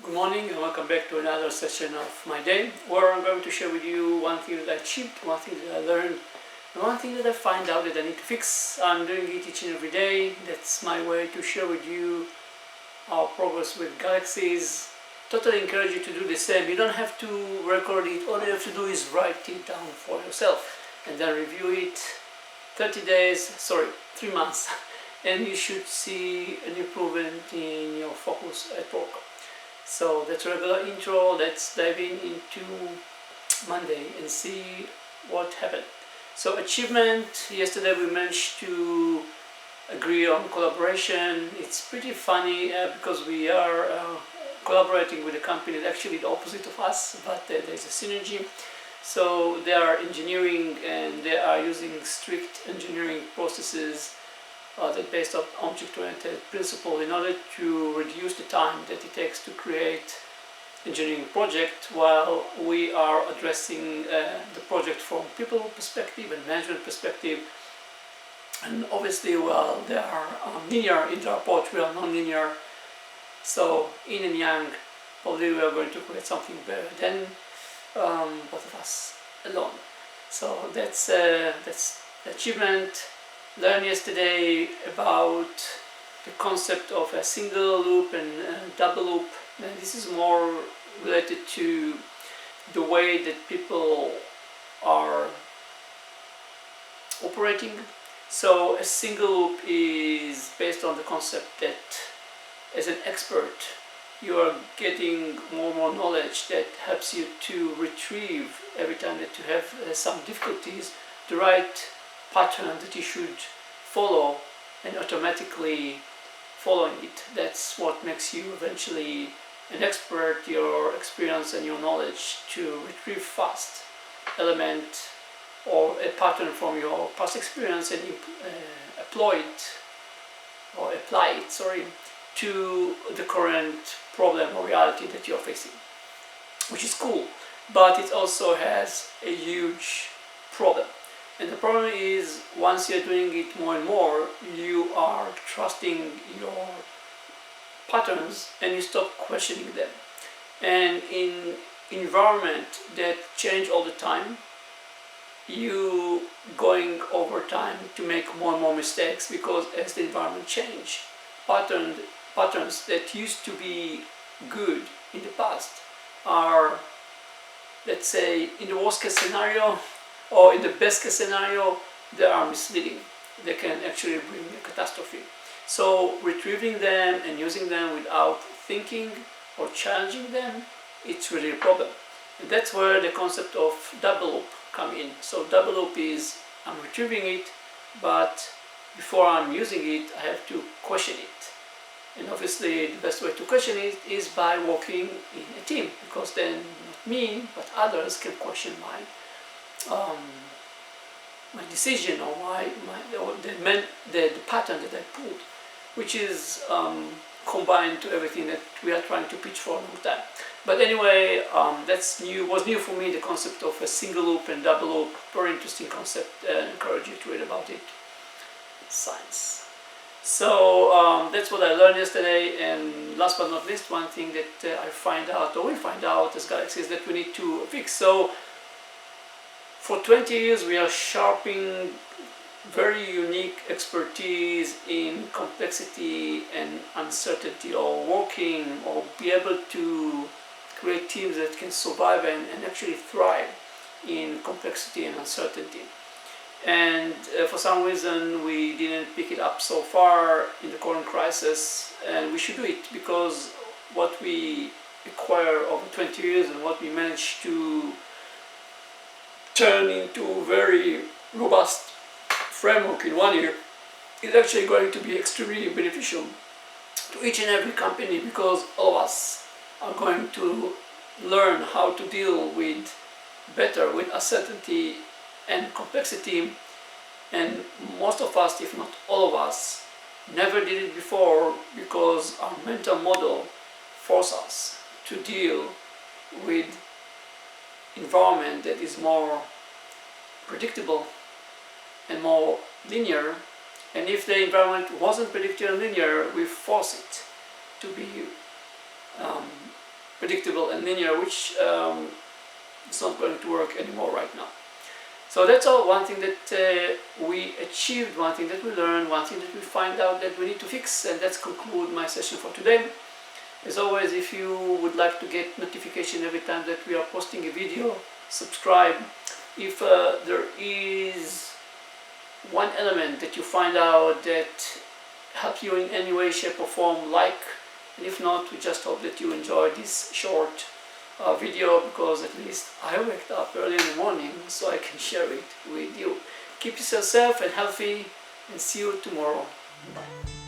Good morning and welcome back to another session of my day where I'm going to share with you one thing that I achieved, one thing that I learned, and one thing that I find out that I need to fix. I'm doing it each and every day. That's my way to share with you our progress with Galaxies. Totally encourage you to do the same. You don't have to record it. All you have to do is write it down for yourself and then review it 3 months and you should see an improvement in your focus at work. So that's a regular intro. Let's dive into Monday and see what happened. So achievement, yesterday we managed to agree on collaboration. It's pretty funny because we are collaborating with a company that's actually the opposite of us, but there's a synergy. So they are engineering and they are using strict engineering processes that based on object-oriented principle in order to reduce the time that it takes to create engineering project, while we are addressing the project from people perspective and management perspective. And obviously, while they are linear in their approach, we are non-linear. So yin and yang, probably we are going to create something better than both of us alone. So that's the achievement. Learned yesterday about the concept of a single loop and a double loop. And this is more related to the way that people are operating. So a single loop is based on the concept that as an expert you are getting more and more knowledge that helps you to retrieve every time that you have some difficulties the right pattern that you should follow and automatically following it. That's what makes you eventually an expert, your experience and your knowledge to retrieve fast element or a pattern from your past experience and apply it to the current problem or reality that you're facing, which is cool, but it also has a huge problem. And the problem is, once you're doing it more and more, you are trusting your patterns and you stop questioning them. And in environment that change all the time, you going over time to make more and more mistakes, because as the environment change, patterns that used to be good in the past are, let's say, in the worst case scenario or in the best case scenario, they are misleading. They can actually bring a catastrophe. So retrieving them and using them without thinking or challenging them, it's really a problem. And that's where the concept of double loop come in. So double loop is, I'm retrieving it, but before I'm using it, I have to question it. And obviously the best way to question it is by working in a team, because then not me, but others can question my decision or the pattern that I put, which is combined to everything that we are trying to pitch for a long time. But anyway, was new for me, the concept of a single loop and double loop. Very interesting concept. I encourage you to read about it. Science. So that's what I learned yesterday. And last but not least, one thing that we find out as Galaxies that we need to fix. So for 20 years we are sharpening very unique expertise in complexity and uncertainty, or working or be able to create teams that can survive and actually thrive in complexity and uncertainty. And for some reason we didn't pick it up so far in the current crisis, and we should do it, because what we acquire over 20 years and what we managed to turn into very robust framework in 1 year is actually going to be extremely beneficial to each and every company, because all of us are going to learn how to deal better with uncertainty and complexity. And most of us, if not all of us, never did it before, because our mental model forces us to deal with environment that is more predictable and more linear. And if the environment wasn't predictable and linear, we force it to be predictable and linear, which is not going to work anymore right now. So that's all. One thing that we achieved, one thing that we learned, one thing that we find out that we need to fix, and that's conclude my session for today. As always, if you would like to get notification every time that we are posting a video, subscribe. If there is one element that you find out that helps you in any way, shape or form, like, and if not, we just hope that you enjoy this short video, because at least I waked up early in the morning so I can share it with you. Keep yourself safe and healthy, and see you tomorrow. Bye.